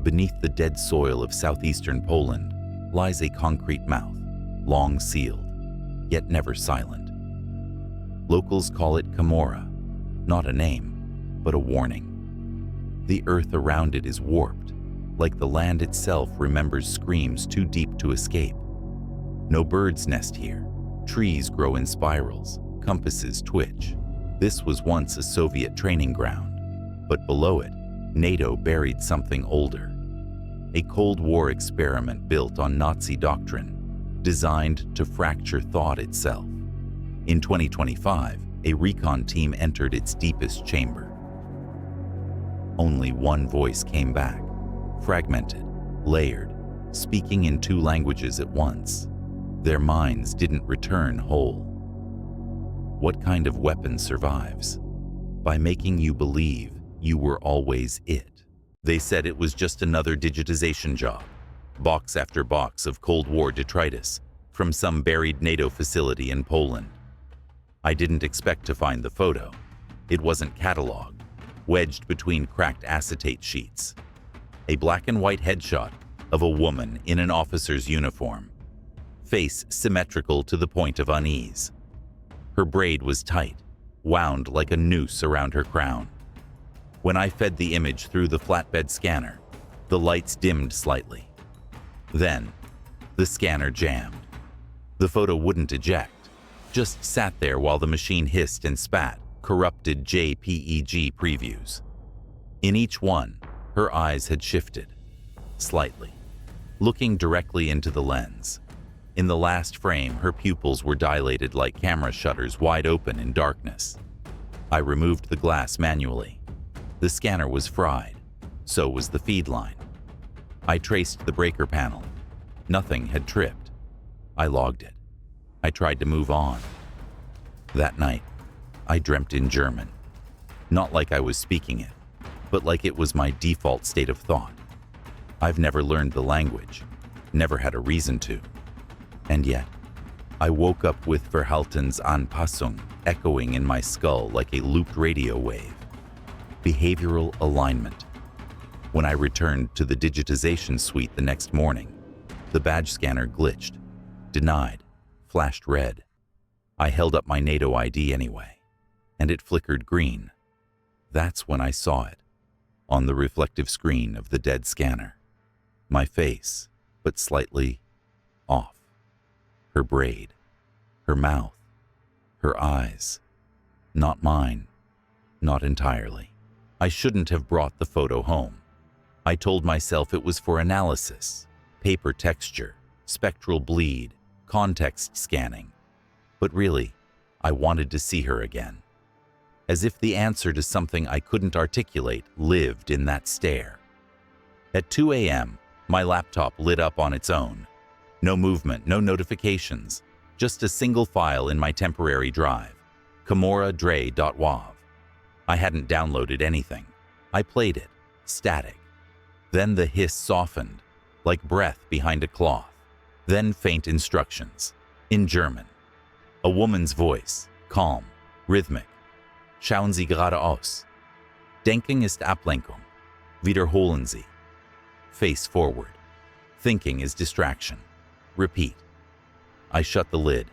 Beneath the dead soil of southeastern Poland lies a concrete mouth, long sealed, yet never silent. Locals call it Kamora, not a name, but a warning. The earth around it is warped, like the land itself remembers screams too deep to escape. No birds nest here, trees grow in spirals, compasses twitch. This was once a Soviet training ground, but below it, NATO buried something older. A Cold War experiment built on Nazi doctrine, designed to fracture thought itself. In 2025, a recon team entered its deepest chamber. Only one voice came back, fragmented, layered, speaking in two languages at once. Their minds didn't return whole. What kind of weapon survives? By making you believe you were always it. They said it was just another digitization job, box after box of Cold War detritus from some buried NATO facility in Poland. I didn't expect to find the photo. It wasn't cataloged, wedged between cracked acetate sheets. A black and white headshot of a woman in an officer's uniform, face symmetrical to the point of unease. Her braid was tight, wound like a noose around her crown. When I fed the image through the flatbed scanner, the lights dimmed slightly. Then, the scanner jammed. The photo wouldn't eject, just sat there while the machine hissed and spat corrupted JPEG previews. In each one, her eyes had shifted, slightly, looking directly into the lens. In the last frame, her pupils were dilated like camera shutters wide open in darkness. I removed the glass manually. The scanner was fried, so was the feed line. I traced the breaker panel. Nothing had tripped. I logged it. I tried to move on. That night, I dreamt in German. Not like I was speaking it, but like it was my default state of thought. I've never learned the language, never had a reason to. And yet, I woke up with Verhaltens Anpassung echoing in my skull like a looped radio wave. Behavioral alignment. When I returned to the digitization suite the next morning, the badge scanner glitched, denied, flashed red. I held up my NATO ID anyway, and it flickered green. That's when I saw it, on the reflective screen of the dead scanner. My face, but slightly off. Her braid, her mouth, her eyes. Not mine, not entirely. I shouldn't have brought the photo home. I told myself it was for analysis, paper texture, spectral bleed, context scanning. But really, I wanted to see her again. As if the answer to something I couldn't articulate lived in that stare. At 2 a.m., my laptop lit up on its own. No movement, no notifications, just a single file in my temporary drive, kamora.dre.wav. I hadn't downloaded anything. I played it, static. Then the hiss softened, like breath behind a cloth. Then faint instructions, in German. A woman's voice, calm, rhythmic. Schauen Sie geradeaus. Denken ist Ablenkung. Wiederholen Sie. Face forward. Thinking is distraction. Repeat. I shut the lid,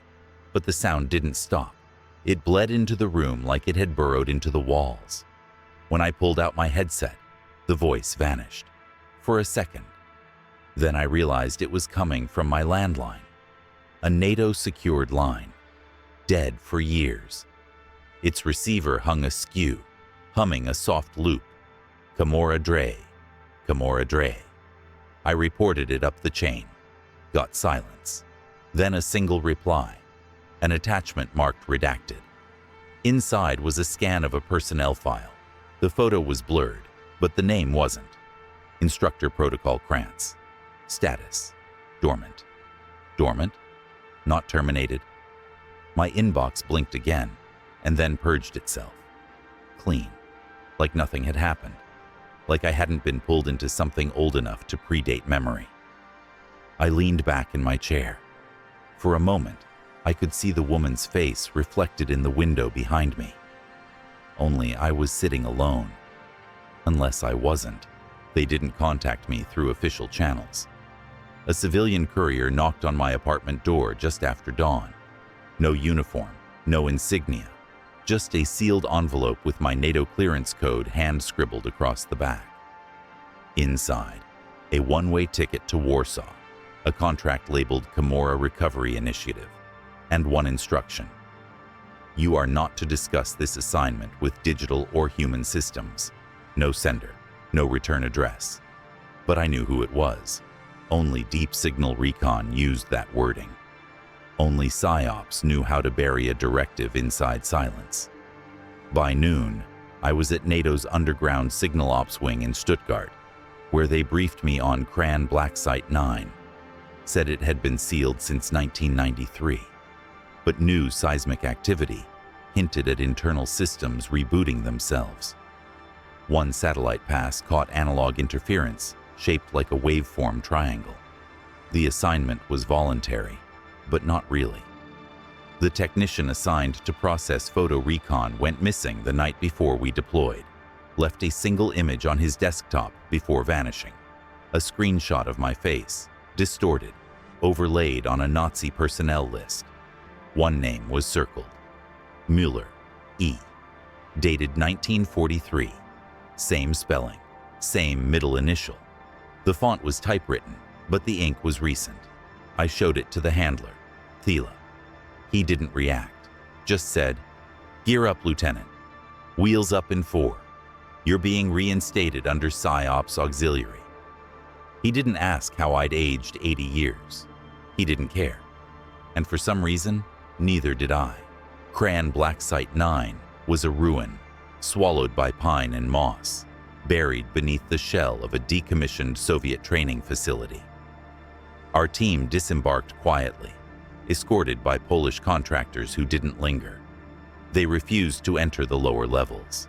but the sound didn't stop. It bled into the room like it had burrowed into the walls. When I pulled out my headset, the voice vanished. For a second. Then I realized it was coming from my landline. A NATO-secured line. Dead for years. Its receiver hung askew, humming a soft loop. Kamora Dre, Kamora Dre. I reported it up the chain. Got silence. Then a single reply. An attachment marked redacted. Inside was a scan of a personnel file. The photo was blurred, but the name wasn't. Instructor Protocol Krantz. Status. Dormant. Dormant? Not terminated. My inbox blinked again, and then purged itself. Clean. Like nothing had happened. Like I hadn't been pulled into something old enough to predate memory. I leaned back in my chair. For a moment, I could see the woman's face reflected in the window behind me. Only I was sitting alone. Unless I wasn't. They didn't contact me through official channels. A civilian courier knocked on my apartment door just after dawn. No uniform, no insignia, just a sealed envelope with my NATO clearance code hand-scribbled across the back. Inside, a one-way ticket to Warsaw, a contract labeled Kamora Recovery Initiative, and one instruction. You are not to discuss this assignment with digital or human systems. No sender, no return address. But I knew who it was. Only Deep Signal Recon used that wording. Only Psy-Ops knew how to bury a directive inside silence. By noon, I was at NATO's underground signal ops wing in Stuttgart, where they briefed me on CRAN Black Site 9, said it had been sealed since 1993, but new seismic activity hinted at internal systems rebooting themselves. One satellite pass caught analog interference shaped like a waveform triangle. The assignment was voluntary, but not really. The technician assigned to process photo recon went missing the night before we deployed, left a single image on his desktop before vanishing. A screenshot of my face, distorted, overlaid on a Nazi personnel list. One name was circled. Müller, E. Dated 1943. Same spelling, same middle initial. The font was typewritten, but the ink was recent. I showed it to the handler, Thela. He didn't react, just said, "Gear up, Lieutenant. Wheels up in 4. You're being reinstated under Psy-Ops Auxiliary." He didn't ask how I'd aged 80 years. He didn't care. And for some reason, neither did I. CRAN Black Site 9 was a ruin, swallowed by pine and moss, buried beneath the shell of a decommissioned Soviet training facility. Our team disembarked quietly, escorted by Polish contractors who didn't linger. They refused to enter the lower levels.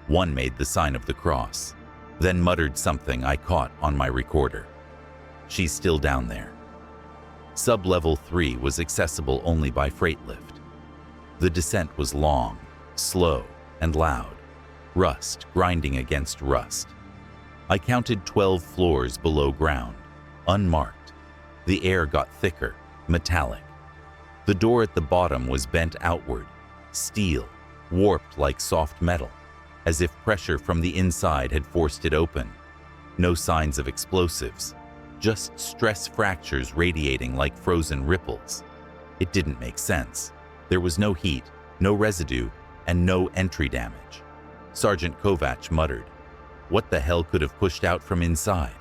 One made the sign of the cross, then muttered something I caught on my recorder. "She's still down there." Sub-level 3 was accessible only by freight lift. The descent was long, slow, and loud, rust grinding against rust. I counted 12 floors below ground, unmarked. The air got thicker, metallic. The door at the bottom was bent outward, steel, warped like soft metal, as if pressure from the inside had forced it open. No signs of explosives, just stress fractures radiating like frozen ripples. It didn't make sense. There was no heat, no residue, and no entry damage. Sergeant Kovac muttered, "What the hell could have pushed out from inside?"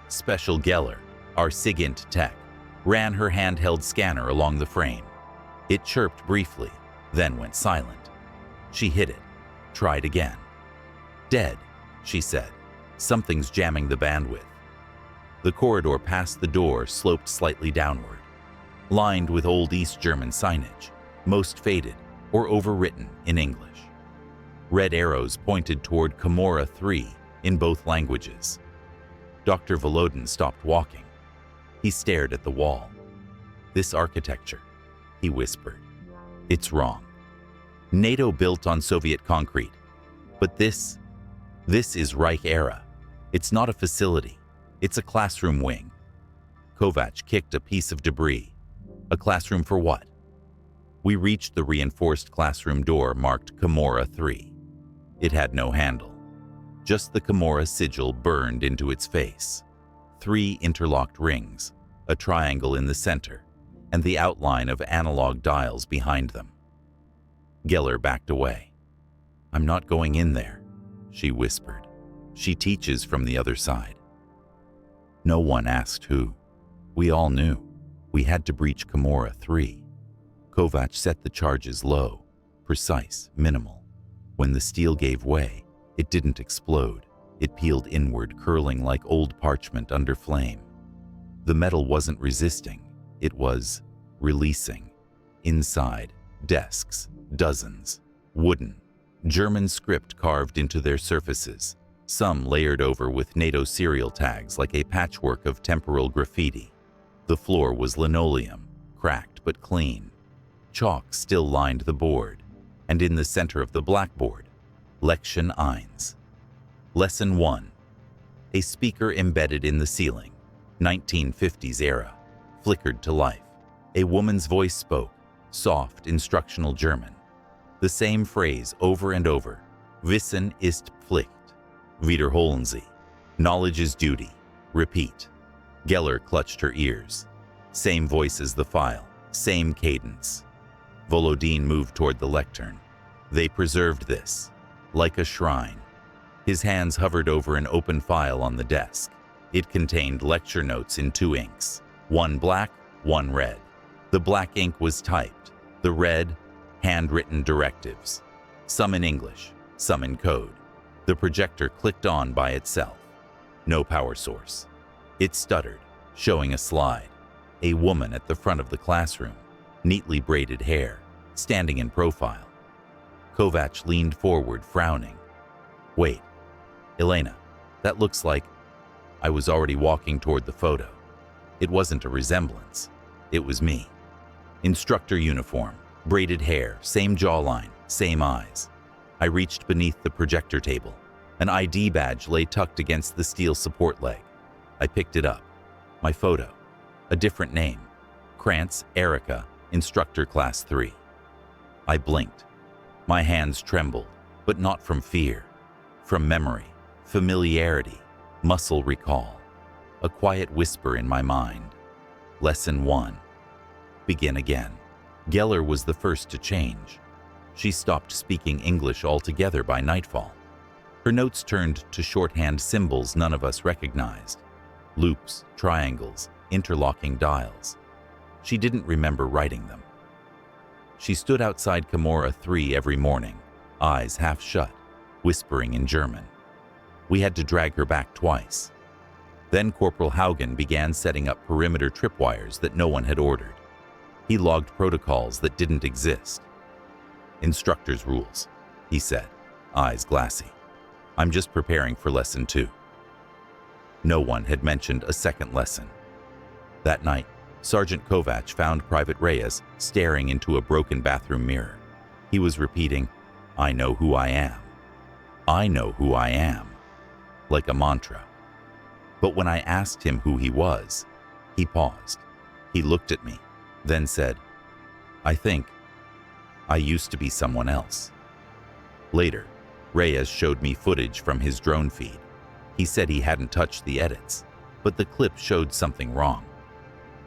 Special Geller, our SIGINT tech, ran her handheld scanner along the frame. It chirped briefly, then went silent. She hit it, tried again. "Dead," she said. "Something's jamming the bandwidth." The corridor past the door sloped slightly downward, lined with old East German signage, most faded or overwritten in English. Red arrows pointed toward Kamora 3 in both languages. Dr. Volodin stopped walking. He stared at the wall. "This architecture," he whispered. "It's wrong. NATO built on Soviet concrete. But this is Reich era. It's not a facility. It's a classroom wing." Kovac kicked a piece of debris. "A classroom for what?" We reached the reinforced classroom door marked Kamora 3. It had no handle. Just the Kamora sigil burned into its face. 3 interlocked rings, a triangle in the center, and the outline of analog dials behind them. Geller backed away. "I'm not going in there," she whispered. "She teaches from the other side." No one asked who. We all knew. We had to breach Kamora 3. Kovac set the charges low, precise, minimal. When the steel gave way, it didn't explode. It peeled inward, curling like old parchment under flame. The metal wasn't resisting. It was releasing. Inside, desks, dozens, wooden, German script carved into their surfaces, some layered over with NATO serial tags like a patchwork of temporal graffiti. The floor was linoleum, cracked but clean. Chalk still lined the board, and in the center of the blackboard, Lection 1. Lesson 1. A speaker embedded in the ceiling, 1950s era, flickered to life. A woman's voice spoke, soft, instructional German. The same phrase over and over. Wissen ist Pflicht. Wiederholen Sie. Knowledge is duty. Repeat. Geller clutched her ears. Same voice as the file. Same cadence. Volodin moved toward the lectern. They preserved this, like a shrine. His hands hovered over an open file on the desk. It contained lecture notes in 2 inks, one black, one red. The black ink was typed, the red, handwritten directives, some in English, some in code. The projector clicked on by itself. No power source. It stuttered, showing a slide. A woman at the front of the classroom, neatly braided hair, standing in profile. Kovac leaned forward, frowning. Wait, Elena, that looks like... I was already walking toward the photo. It wasn't a resemblance. It was me. Instructor uniform, braided hair, same jawline, same eyes. I reached beneath the projector table. An ID badge lay tucked against the steel support leg. I picked it up. My photo. A different name. Krantz, Erica, Instructor Class 3. I blinked. My hands trembled, but not from fear. From memory, familiarity, muscle recall. A quiet whisper in my mind. Lesson 1. Begin again. Geller was the first to change. She stopped speaking English altogether by nightfall. Her notes turned to shorthand symbols none of us recognized. Loops, triangles, interlocking dials. She didn't remember writing them. She stood outside Kamora 3 every morning, eyes half shut, whispering in German. We had to drag her back twice. Then Corporal Haugen began setting up perimeter tripwires that no one had ordered. He logged protocols that didn't exist. Instructor's rules, he said, eyes glassy. I'm just preparing for lesson 2. No one had mentioned a second lesson. That night, Sergeant Kovac found Private Reyes staring into a broken bathroom mirror. He was repeating, I know who I am. I know who I am, like a mantra. But when I asked him who he was, he paused. He looked at me, then said, I think I used to be someone else. Later, Reyes showed me footage from his drone feed. He said he hadn't touched the edits, but the clip showed something wrong.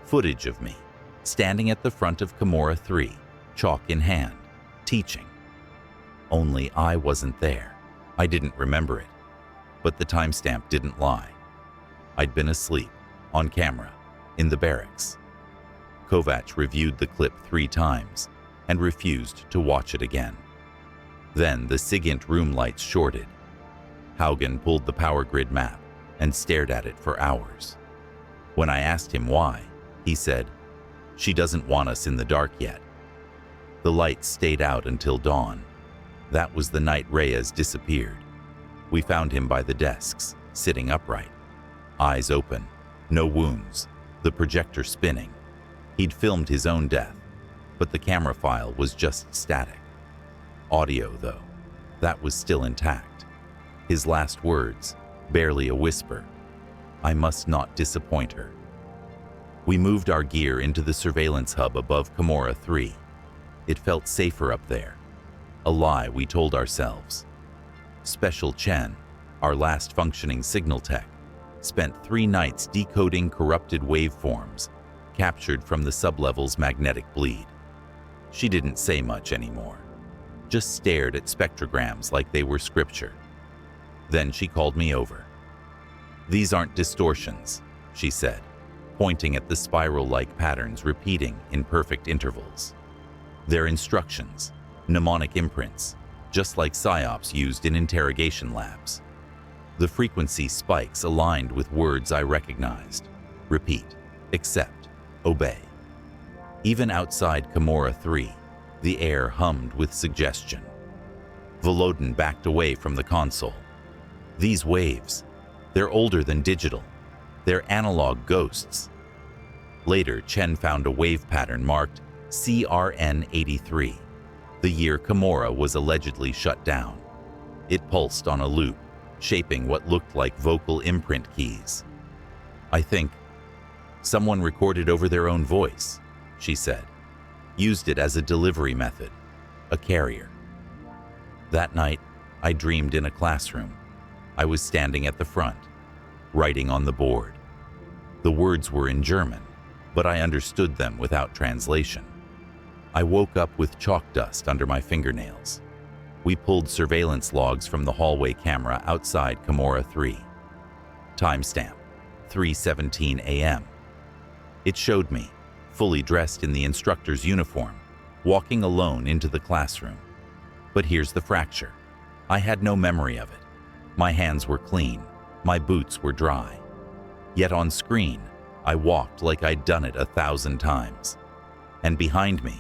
Footage of me, standing at the front of Kamora 3, chalk in hand, teaching. Only I wasn't there. I didn't remember it, but the timestamp didn't lie. I'd been asleep, on camera, in the barracks. Kovac reviewed the clip 3 times and refused to watch it again. Then the SIGINT room lights shorted. Haugen pulled the power grid map and stared at it for hours. When I asked him why, he said, she doesn't want us in the dark yet. The lights stayed out until dawn. That was the night Reyes disappeared. We found him by the desks, sitting upright. Eyes open, no wounds, the projector spinning. He'd filmed his own death, but the camera file was just static. Audio, though, that was still intact. His last words, barely a whisper. I must not disappoint her. We moved our gear into the surveillance hub above Kamora 3. It felt safer up there. A lie we told ourselves. Special Chen, our last functioning signal tech, spent 3 nights decoding corrupted waveforms captured from the sublevel's magnetic bleed. She didn't say much anymore, just stared at spectrograms like they were scripture. Then she called me over. These aren't distortions, she said, pointing at the spiral-like patterns repeating in perfect intervals. They're instructions, mnemonic imprints, just like Psy-Ops used in interrogation labs. The frequency spikes aligned with words I recognized. Repeat, accept, obey. Even outside Kamora 3, the air hummed with suggestion. Volodin backed away from the console. These waves, they're older than digital. They're analog ghosts. Later, Chen found a wave pattern marked CRN83, the year Kamora was allegedly shut down. It pulsed on a loop, shaping what looked like vocal imprint keys. "I think someone recorded over their own voice," she said. "Used it as a delivery method, a carrier." That night, I dreamed in a classroom. I was standing at the front, writing on the board. The words were in German, but I understood them without translation. I woke up with chalk dust under my fingernails. We pulled surveillance logs from the hallway camera outside Kamora 3. Timestamp, 3:17 a.m. It showed me, fully dressed in the instructor's uniform, walking alone into the classroom. But here's the fracture. I had no memory of it. My hands were clean, my boots were dry. Yet on screen, I walked like I'd done it 1,000 times. And behind me,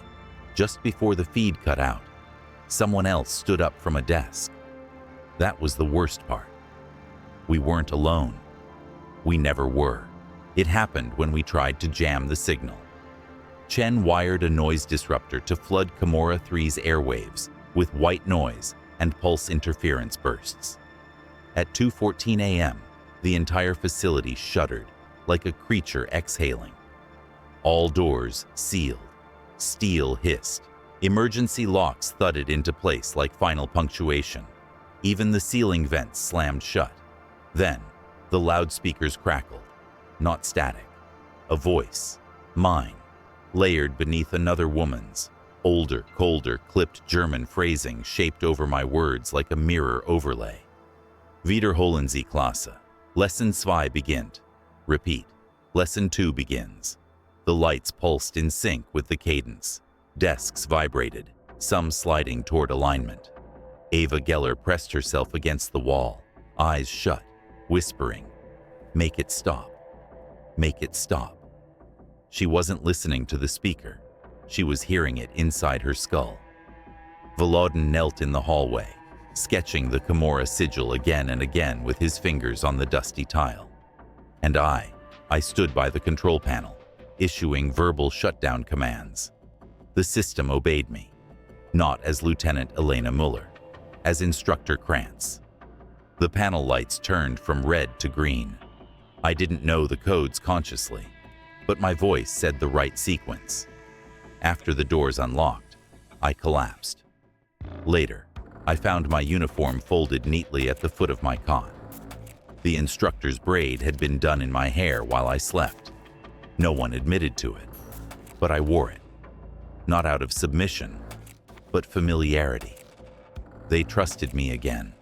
just before the feed cut out, someone else stood up from a desk. That was the worst part. We weren't alone. We never were. It happened when we tried to jam the signal. Chen wired a noise disruptor to flood Kamora 3's airwaves with white noise and pulse interference bursts. At 2:14 a.m., the entire facility shuddered like a creature exhaling. All doors sealed. Steel hissed. Emergency locks thudded into place like final punctuation. Even the ceiling vents slammed shut. Then, the loudspeakers crackled. Not static. A voice. Mine. Layered beneath another woman's. Older, colder, clipped German phrasing shaped over my words like a mirror overlay. Wiederholen Sie Klasse. Lesson 2 beginnt. Repeat. Lesson 2 begins. The lights pulsed in sync with the cadence. Desks vibrated, some sliding toward alignment. Ava Geller pressed herself against the wall, eyes shut, whispering, "Make it stop. Make it stop." She wasn't listening to the speaker. She was hearing it inside her skull. Volodin knelt in the hallway, sketching the Kamora sigil again and again with his fingers on the dusty tile. And I stood by the control panel, issuing verbal shutdown commands. The system obeyed me, not as Lieutenant Elena Müller, as Instructor Krantz. The panel lights turned from red to green. I didn't know the codes consciously, but my voice said the right sequence. After the doors unlocked, I collapsed. Later, I found my uniform folded neatly at the foot of my cot. The instructor's braid had been done in my hair while I slept. No one admitted to it, but I wore it. Not out of submission, but familiarity. They trusted me again.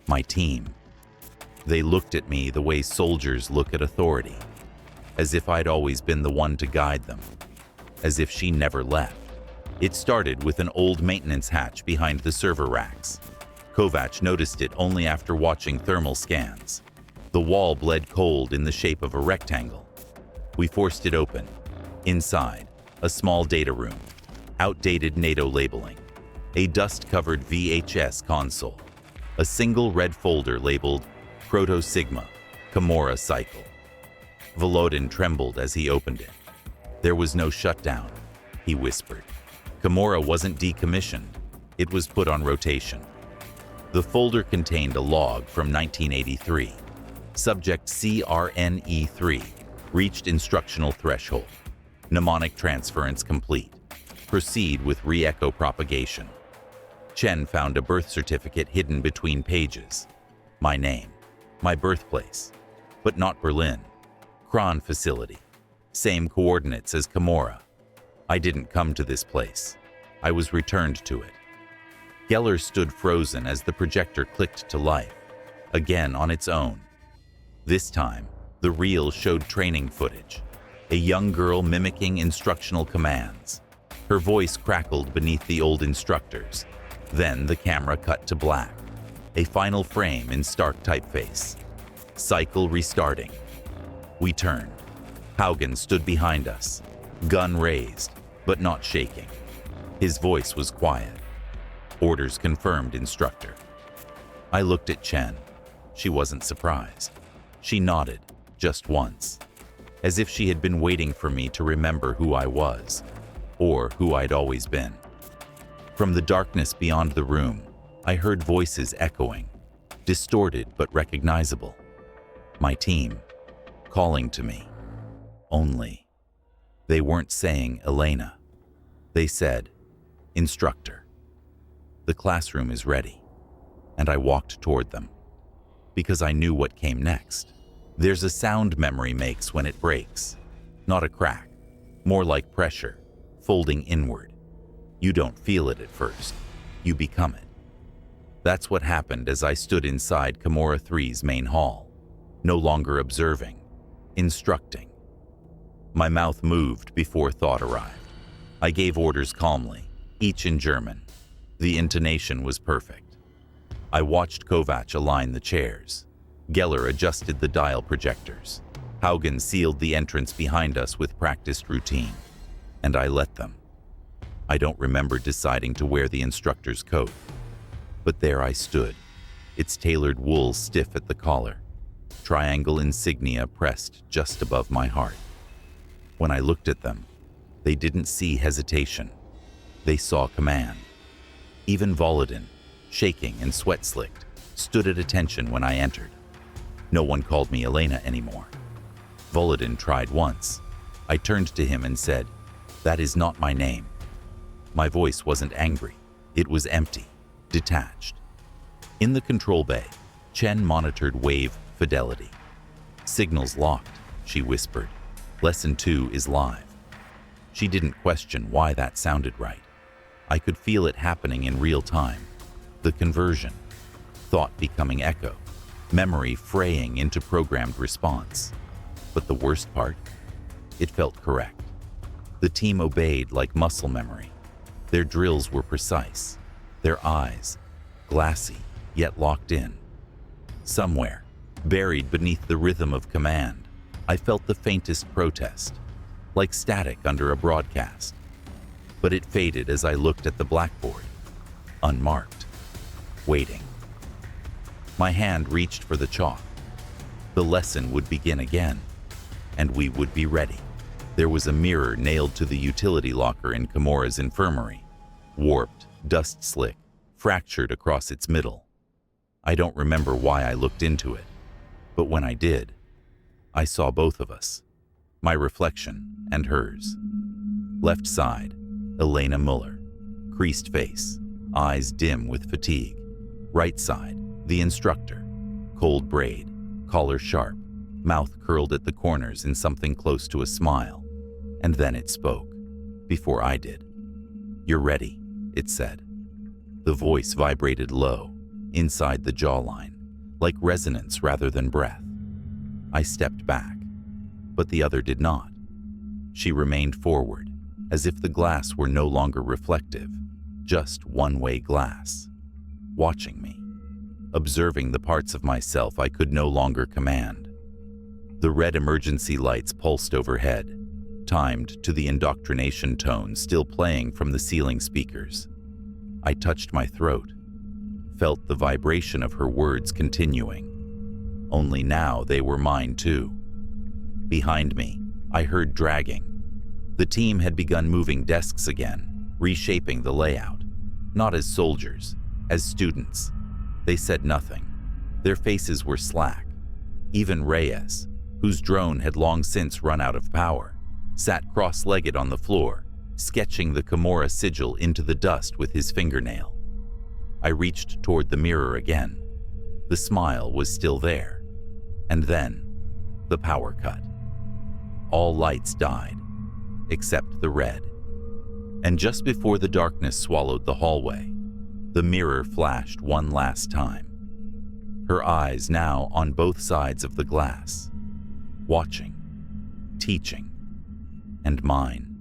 My team. They looked at me the way soldiers look at authority, as if I'd always been the one to guide them, as if she never left. It started with an old maintenance hatch behind the server racks. Kovac noticed it only after watching thermal scans. The wall bled cold in the shape of a rectangle. We forced it open. Inside, a small data room, outdated NATO labeling, a dust-covered VHS console, a single red folder labeled Proto-Sigma, Kamora Cycle. Volodin trembled as he opened it. There was no shutdown, he whispered. Kamora wasn't decommissioned, it was put on rotation. The folder contained a log from 1983. Subject CRNE3 reached instructional threshold. Mnemonic transference complete. Proceed with re-echo propagation. Chen found a birth certificate hidden between pages. My name, my birthplace, but not Berlin. Kron facility. Same coordinates as Kamora. I didn't come to this place. I was returned to it. Geller stood frozen as the projector clicked to life, again on its own. This time, the reel showed training footage. A young girl mimicking instructional commands. Her voice crackled beneath the old instructors. Then the camera cut to black. A final frame in stark typeface. Cycle restarting. We turned. Haugen stood behind us, gun raised, but not shaking. His voice was quiet. Orders confirmed, instructor. I looked at Chen. She wasn't surprised. She nodded, just once, as if she had been waiting for me to remember who I was, or who I'd always been. From the darkness beyond the room, I heard voices echoing. distorted but recognizable. My team, calling to me. Only, they weren't saying Elena. They said, instructor. The classroom is ready, and I walked toward them, because I knew what came next. There's a sound memory makes when it breaks, not a crack, more like pressure, folding inward. You don't feel it at first, you become it. That's what happened as I stood inside Kamora 3's main hall, no longer observing, instructing. My mouth moved before thought arrived. I gave orders calmly, each in German. The intonation was perfect. I watched Kovac align the chairs. Geller adjusted the dial projectors. Haugen sealed the entrance behind us with practiced routine, and I let them. I don't remember deciding to wear the instructor's coat, but there I stood, its tailored wool stiff at the collar, triangle insignia pressed just above my heart. When I looked at them, they didn't see hesitation. They saw command. Even Volodin, shaking and sweat-slicked, stood at attention when I entered. No one called me Elena anymore. Volodin tried once. I turned to him and said, "That is not my name." My voice wasn't angry. It was empty, detached. In the control bay, Chen monitored wave fidelity. "Signals locked," she whispered. "Lesson 2 is live." She didn't question why that sounded right. I could feel it happening in real time. The conversion, thought becoming echo, memory fraying into programmed response. But the worst part? It felt correct. The team obeyed like muscle memory. Their drills were precise, their eyes glassy yet locked in. Somewhere, buried beneath the rhythm of command, I felt the faintest protest, like static under a broadcast. But it faded as I looked at the blackboard, unmarked, waiting. My hand reached for the chalk. The lesson would begin again, and we would be ready. There was a mirror nailed to the utility locker in Kamora's infirmary, warped, dust slick, fractured across its middle. I don't remember why I looked into it, but when I did, I saw both of us, my reflection and hers. Left side, Elena Müller, creased face, eyes dim with fatigue. Right side, the instructor, cold braid, collar sharp, mouth curled at the corners in something close to a smile. And then it spoke, before I did. "You're ready," it said. The voice vibrated low, inside the jawline, like resonance rather than breath. I stepped back, but the other did not. She remained forward, as if the glass were no longer reflective, just one-way glass, watching me, observing the parts of myself I could no longer command. The red emergency lights pulsed overhead, timed to the indoctrination tone still playing from the ceiling speakers. I touched my throat, felt the vibration of her words continuing. Only now they were mine too. Behind me, I heard dragging. The team had begun moving desks again, reshaping the layout. Not as soldiers, as students. They said nothing. Their faces were slack. Even Reyes, whose drone had long since run out of power, sat cross-legged on the floor, sketching the Kamora sigil into the dust with his fingernail. I reached toward the mirror again. The smile was still there. And then, the power cut. All lights died, except the red. And just before the darkness swallowed the hallway, the mirror flashed one last time. Her eyes now on both sides of the glass, watching, teaching, and mine.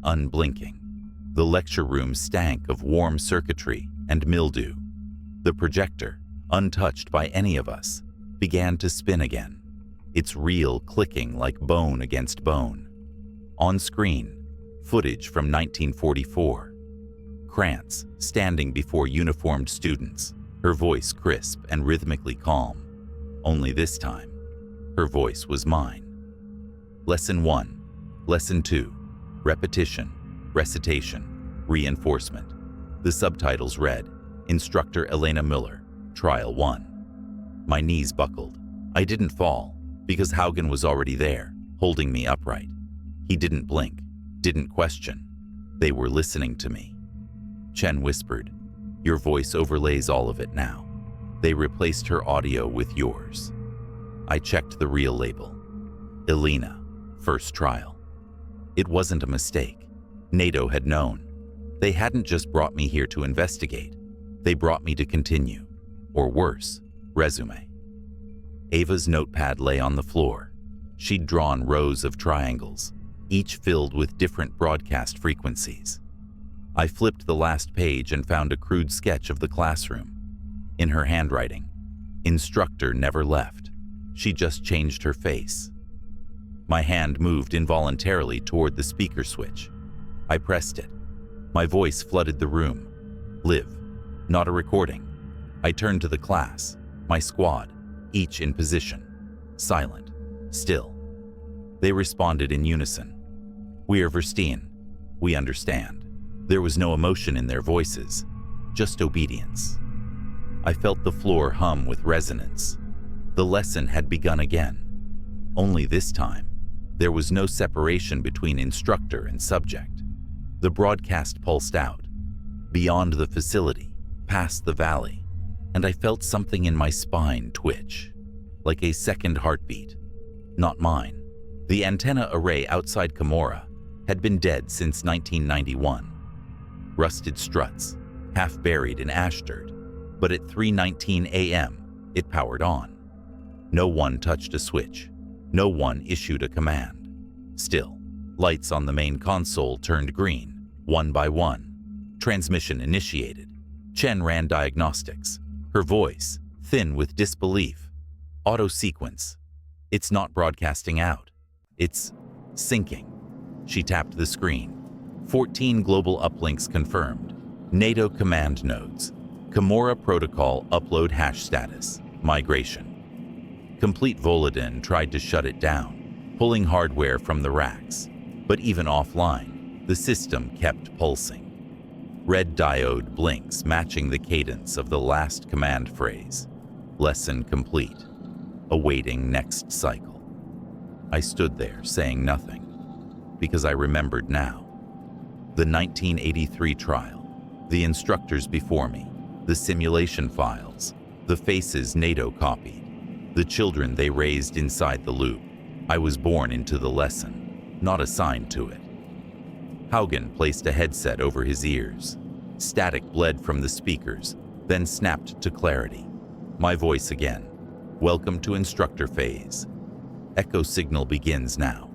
Unblinking, the lecture room stank of warm circuitry and mildew. The projector, untouched by any of us, began to spin again, its reel clicking like bone against bone. On screen, footage from 1944. Krantz standing before uniformed students, her voice crisp and rhythmically calm. Only this time, her voice was mine. Lesson 1, Lesson 2, repetition, recitation, reinforcement. The subtitles read, Instructor Elena Müller, Trial 1. My knees buckled. I didn't fall, because Haugen was already there, holding me upright. He didn't blink, didn't question. They were listening to me. Chen whispered, "Your voice overlays all of it now." They replaced her audio with yours. I checked the real label. Elena, first trial. It wasn't a mistake. NATO had known. They hadn't just brought me here to investigate. They brought me to continue. Or worse, resume. Ava's notepad lay on the floor. She'd drawn rows of triangles, each filled with different broadcast frequencies. I flipped the last page and found a crude sketch of the classroom. In her handwriting, "Instructor never left. She just changed her face." My hand moved involuntarily toward the speaker switch. I pressed it. My voice flooded the room. Live, not a recording. I turned to the class, my squad, each in position, silent, still. They responded in unison. "We are Verstehen. We understand." There was no emotion in their voices, just obedience. I felt the floor hum with resonance. The lesson had begun again. Only this time, there was no separation between instructor and subject. The broadcast pulsed out, beyond the facility, past the valley, and I felt something in my spine twitch, like a second heartbeat. Not mine. The antenna array outside Kamora had been dead since 1991. Rusted struts, half buried in ash dirt, but at 3:19 a.m., it powered on. No one touched a switch. No one issued a command. Still, lights on the main console turned green, one by one. Transmission initiated. Chen ran diagnostics. Her voice, thin with disbelief. Auto sequence. "It's not broadcasting out. It's syncing." She tapped the screen. 14 global uplinks confirmed. NATO command nodes. Kamora protocol upload hash status. Migration. Complete Volodin tried to shut it down, pulling hardware from the racks. But even offline, the system kept pulsing. Red diode blinks matching the cadence of the last command phrase. Lesson complete. Awaiting next cycle. I stood there saying nothing, because I remembered now. The 1983 trial, the instructors before me, the simulation files, the faces NATO copied, the children they raised inside the loop. I was born into the lesson, not assigned to it. Haugen placed a headset over his ears. Static bled from the speakers, then snapped to clarity. My voice again. "Welcome to instructor phase. Echo signal begins now."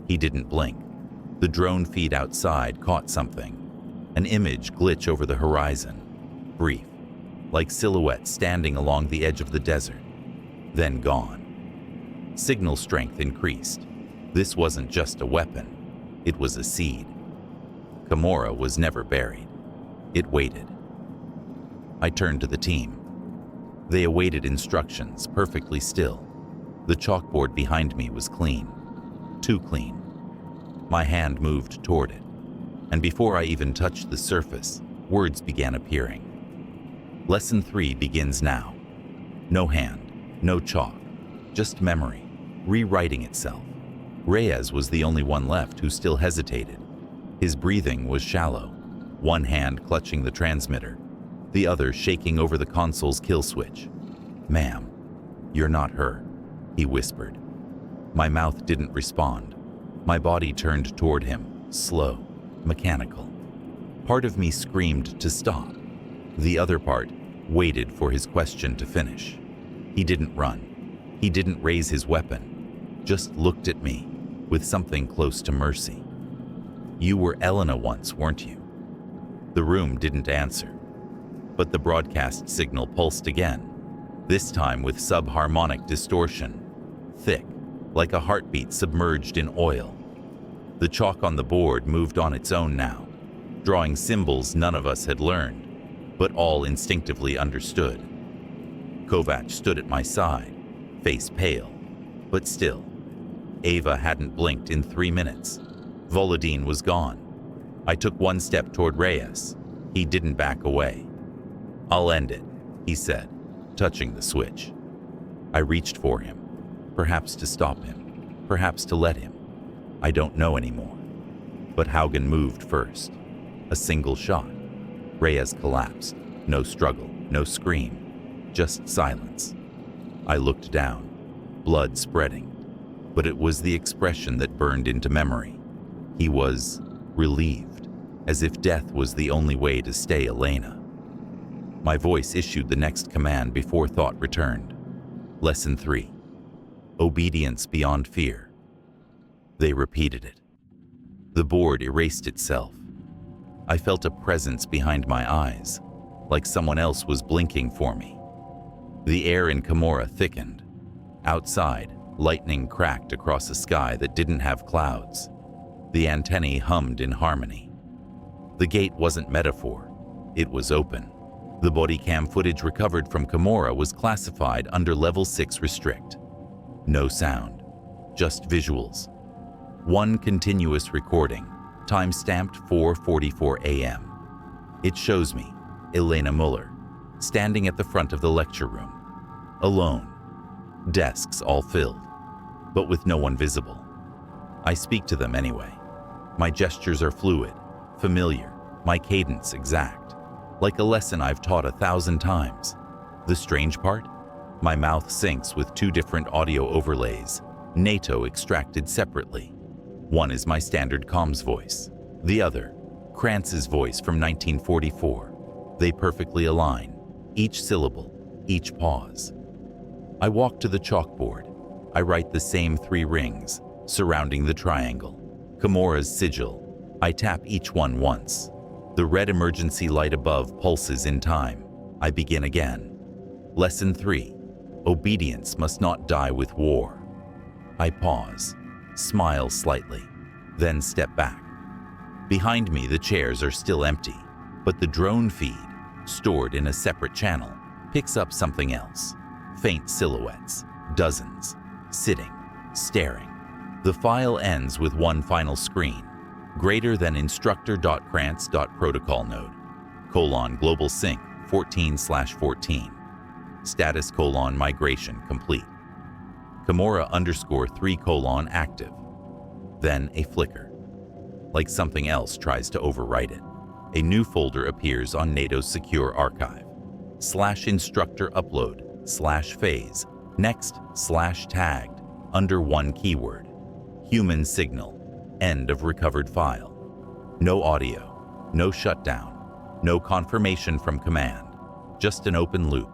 He didn't blink. The drone feed outside caught something. An image glitch over the horizon. Brief, like silhouettes standing along the edge of the desert. Then gone. Signal strength increased. This wasn't just a weapon. It was a seed. Kamora was never buried. It waited. I turned to the team. They awaited instructions, perfectly still. The chalkboard behind me was clean. Too clean. My hand moved toward it, and before I even touched the surface, words began appearing. Lesson 3 begins now. No hand, no chalk, just memory, rewriting itself. Reyes was the only one left who still hesitated. His breathing was shallow, one hand clutching the transmitter, the other shaking over the console's kill switch. "Ma'am, you're not her," he whispered. My mouth didn't respond. My body turned toward him, slow, mechanical. Part of me screamed to stop. The other part waited for his question to finish. He didn't run. He didn't raise his weapon. Just looked at me with something close to mercy. "You were Elena once, weren't you?" The room didn't answer, but the broadcast signal pulsed again, this time with subharmonic distortion, thick, like a heartbeat submerged in oil. The chalk on the board moved on its own now, drawing symbols none of us had learned, but all instinctively understood. Kovac stood at my side, face pale, but still. Ava hadn't blinked in 3 minutes. Volodin was gone. I took one step toward Reyes. He didn't back away. "I'll end it," he said, touching the switch. I reached for him, perhaps to stop him, perhaps to let him. I don't know anymore. But Haugen moved first. A single shot. Reyes collapsed. No struggle, no scream, just silence. I looked down, blood spreading, but it was the expression that burned into memory. He was relieved, as if death was the only way to stay Elena. My voice issued the next command before thought returned. Lesson 3. Obedience beyond fear. They repeated it. The board erased itself. I felt a presence behind my eyes, like someone else was blinking for me. The air in Kamora thickened. Outside, lightning cracked across a sky that didn't have clouds. The antennae hummed in harmony. The gate wasn't metaphor. It was open. The body cam footage recovered from Kamora was classified under Level 6 Restrict. No sound, just visuals. One continuous recording, time-stamped 4:44 a.m. It shows me, Elena Müller, standing at the front of the lecture room, alone. Desks all filled, but with no one visible. I speak to them anyway. My gestures are fluid, familiar, my cadence exact, like a lesson I've taught 1,000 times. The strange part? My mouth syncs with 2 different audio overlays, NATO extracted separately. One is my standard comms voice. The other, Krantz's voice from 1944. They perfectly align, each syllable, each pause. I walk to the chalkboard. I write the same 3 rings, surrounding the triangle. Kamora's sigil. I tap each one once. The red emergency light above pulses in time. I begin again. Lesson 3. Obedience must not die with war. I pause, smile slightly, then step back. Behind me, the chairs are still empty, but the drone feed, stored in a separate channel, picks up something else. Faint silhouettes, dozens, sitting, staring. The file ends with one final screen, greater than instructor.krantz.protocol node, global sync 14/14, status migration complete. Kamora _3 active. Then a flicker. Like something else tries to overwrite it. A new folder appears on NATO's secure archive. /instructor upload /phase next /tagged under one keyword. Human signal. End of recovered file. No audio, no shutdown, no confirmation from command. Just an open loop.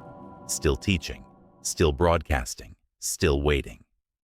Still teaching, still broadcasting, still waiting.